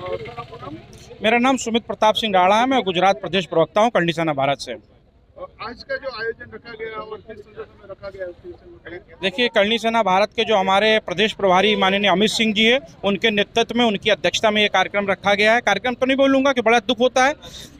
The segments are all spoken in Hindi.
सर आपका नाम? मेरा नाम सुमित प्रताप सिंह राणा है। मैं गुजरात प्रदेश प्रवक्ता हूँ करनी सेना भारत से। आज का जो आयोजन रखा गया और किस संदर्भ में रखा गया उसके विषय में बताइए। देखिए, करनी सेना भारत के जो हमारे प्रदेश प्रभारी माननीय अमित सिंह जी है, उनके नेतृत्व में, उनकी अध्यक्षता में ये कार्यक्रम रखा गया है। कार्यक्रम तो नहीं बोलूँगा कि बड़ा दुख होता है।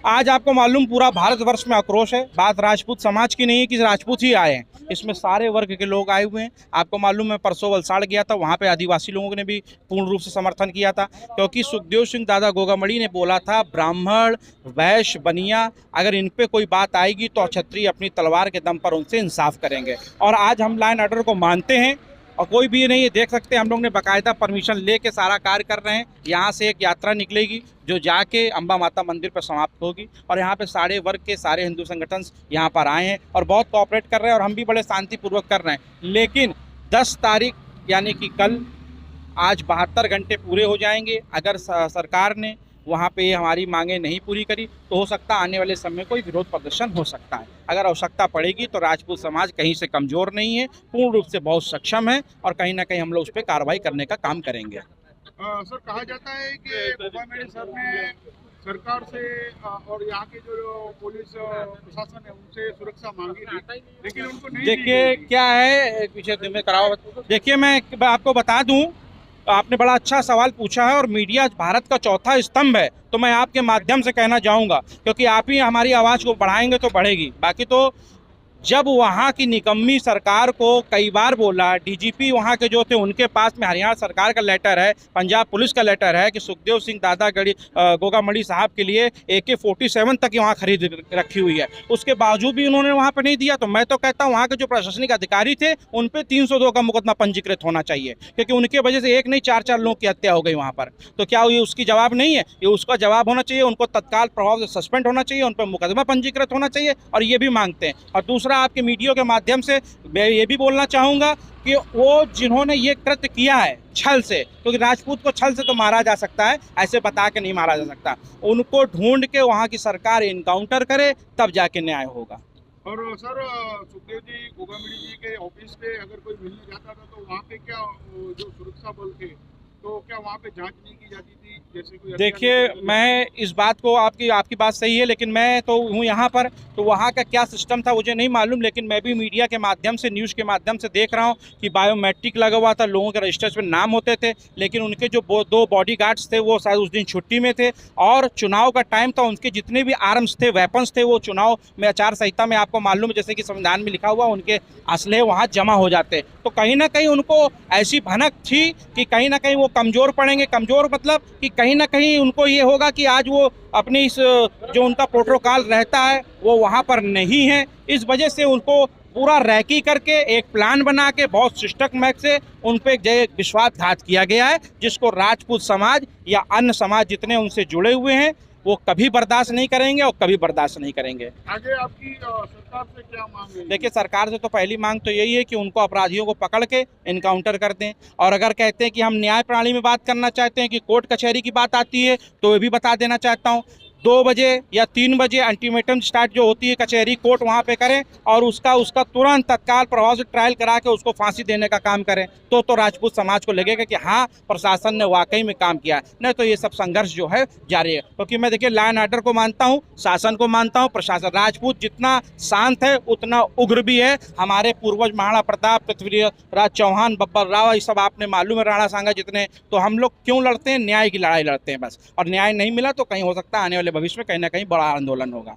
आज आपको मालूम पूरा भारतवर्ष में आक्रोश है। बात राजपूत समाज की नहीं है कि राजपूत ही आए हैं, इसमें सारे वर्ग के लोग आए हुए हैं। आपको मालूम है, परसों वलसाड़ गया था, वहाँ पे आदिवासी लोगों ने भी पूर्ण रूप से समर्थन किया था, क्योंकि सुखदेव सिंह दादा गोगामड़ी ने बोला था, ब्राह्मण, वैश्य, बनिया, अगर इन पे कोई बात आएगी तो क्षत्रिय अपनी तलवार के दम पर उनसे इंसाफ करेंगे। और आज हम लाइन ऑर्डर को मानते हैं और कोई भी नहीं देख सकते। हम लोग ने बाकायदा परमिशन लेके सारा कार्य कर रहे हैं। यहाँ से एक यात्रा निकलेगी जो जाके अंबा माता मंदिर पर समाप्त होगी, और यहाँ पे सारे वर्ग के सारे हिंदू संगठन यहाँ पर आए हैं और बहुत कोऑपरेट कर रहे हैं, और हम भी बड़े शांतिपूर्वक कर रहे हैं। लेकिन 10 तारीख यानी कि कल, आज 72 घंटे पूरे हो जाएंगे। अगर सरकार ने वहाँ पे हमारी मांगें नहीं पूरी करी तो हो सकता है आने वाले समय में कोई विरोध प्रदर्शन हो सकता है। अगर आवश्यकता पड़ेगी तो राजपूत समाज कहीं से कमज़ोर नहीं है, पूर्ण रूप से बहुत सक्षम है, और कहीं ना कहीं हम लोग उस पर कार्रवाई करने का काम करेंगे। सर, कहा जाता है कि गोगामड़ी सर ने सरकार से और यहाँ के जो पुलिस प्रशासन है उनसे सुरक्षा मांगी थी, लेकिन उनको नहीं दी देखिए गई। क्या है, पीछे में कराओ। देखिए, मैं आपको बता दूं, आपने बड़ा अच्छा सवाल पूछा है, और मीडिया भारत का चौथा स्तंभ है, तो मैं आपके माध्यम से कहना चाहूँगा, क्योंकि आप ही हमारी आवाज़ को बढ़ाएंगे तो बढ़ेगी। बाकी तो जब वहाँ की निकम्मी सरकार को कई बार बोला, डीजीपी वहाँ के जो थे उनके पास में हरियाणा सरकार का लेटर है, पंजाब पुलिस का लेटर है कि सुखदेव सिंह दादा गोगामड़ी साहब के लिए AK-47 तक वहाँ खरीद रखी हुई है, उसके बावजूद भी उन्होंने वहाँ पर नहीं दिया। तो मैं तो कहता हूँ वहाँ के जो प्रशासनिक अधिकारी थे उन पर 302 का मुकदमा पंजीकृत होना चाहिए, क्योंकि उनके वजह से एक नहीं 4-4 लोगों की हत्या हो गई वहाँ पर। तो क्या ये उसकी जवाब नहीं है? ये उसका जवाब होना चाहिए, उनको तत्काल प्रभाव से सस्पेंड होना चाहिए, उन पर मुकदमा पंजीकृत होना चाहिए, और ये भी मांगते हैं। और दूसरा, आपके मीडिया के माध्यम से मैं ये भी बोलना चाहूँगा कि वो जिन्होंने ये कृत्य किया है छल से, क्योंकि राजपूत को छल से तो मारा जा सकता है, ऐसे बता के नहीं मारा जा सकता, उनको ढूंढ के वहाँ की सरकार इनकाउंटर करे, तब जाके न्याय होगा। और सर, सुखदेव जी गोगामड़ी जी के ऑफिस पे अगर कोई मिलने जाता था तो वहाँ पे क्या जो सुरक्षा बल थे, तो क्या वहाँ पे जांच नहीं की जाती थी? जैसे कोई देखिए, मैं इस बात को, आपकी बात सही है, लेकिन मैं तो हूँ यहाँ पर, तो वहाँ का क्या सिस्टम था मुझे नहीं मालूम। लेकिन मैं भी मीडिया के माध्यम से, न्यूज़ के माध्यम से देख रहा हूँ कि बायोमेट्रिक लगा हुआ था, लोगों के रजिस्टर्स पे नाम होते थे, लेकिन उनके जो 2 बॉडीगार्ड्स थे वो शायद उस दिन छुट्टी में थे, और चुनाव का टाइम था, उनके जितने भी आर्म्स थे, वेपन्स थे, वो चुनाव में आचार संहिता में आपको मालूम है, जैसे कि संविधान में लिखा हुआ, उनके असलहे वहाँ जमा हो जाते। तो कहीं ना कहीं उनको ऐसी भनक थी कि कहीं ना कहीं वो कमज़ोर पड़ेंगे। कमज़ोर मतलब कि कहीं ना कहीं उनको ये होगा कि आज वो अपनी इस जो उनका प्रोटोकॉल रहता है वो वहाँ पर नहीं है, इस वजह से उनको पूरा रैकी करके एक प्लान बना के बहुत सिस्टमैटिक से उन पर विश्वासघात किया गया है, जिसको राजपूत समाज या अन्य समाज जितने उनसे जुड़े हुए हैं वो कभी बर्दाश्त नहीं करेंगे और कभी बर्दाश्त नहीं करेंगे। आगे आपकी सरकार से क्या मांग है? देखिए, सरकार से तो पहली मांग तो यही है कि उनको अपराधियों को पकड़ के इनकाउंटर कर दें, और अगर कहते हैं कि हम न्याय प्रणाली में बात करना चाहते हैं, कि कोर्ट कचहरी की बात आती है, तो ये भी बता देना चाहता हूँ, 2 बजे या 3 बजे अल्टीमेटम स्टार्ट जो होती है कचहरी कोर्ट वहाँ पे करें, और उसका तुरंत तत्काल प्रभाव से ट्रायल करा के उसको फांसी देने का काम करें, तो राजपूत समाज को लगेगा कि हाँ, प्रशासन ने वाकई में काम किया। नहीं तो ये सब संघर्ष जो है जारी है, क्योंकि मैं देखिए लॉ एंड ऑर्डर को मानता हूँ, शासन को मानता हूँ, प्रशासन। राजपूत जितना शांत है उतना उग्र भी है। हमारे पूर्वज महाराणा प्रताप, पृथ्वीराज चौहान, बब्बर राव, ये सब आपने मालूम है, राणा सांगा जितने। तो हम लोग क्यों लड़ते हैं? न्याय की लड़ाई लड़ते हैं बस, और न्याय नहीं मिला तो कहीं हो सकता है आने वाले भविष्य में कहीं ना कहीं बड़ा आंदोलन होगा।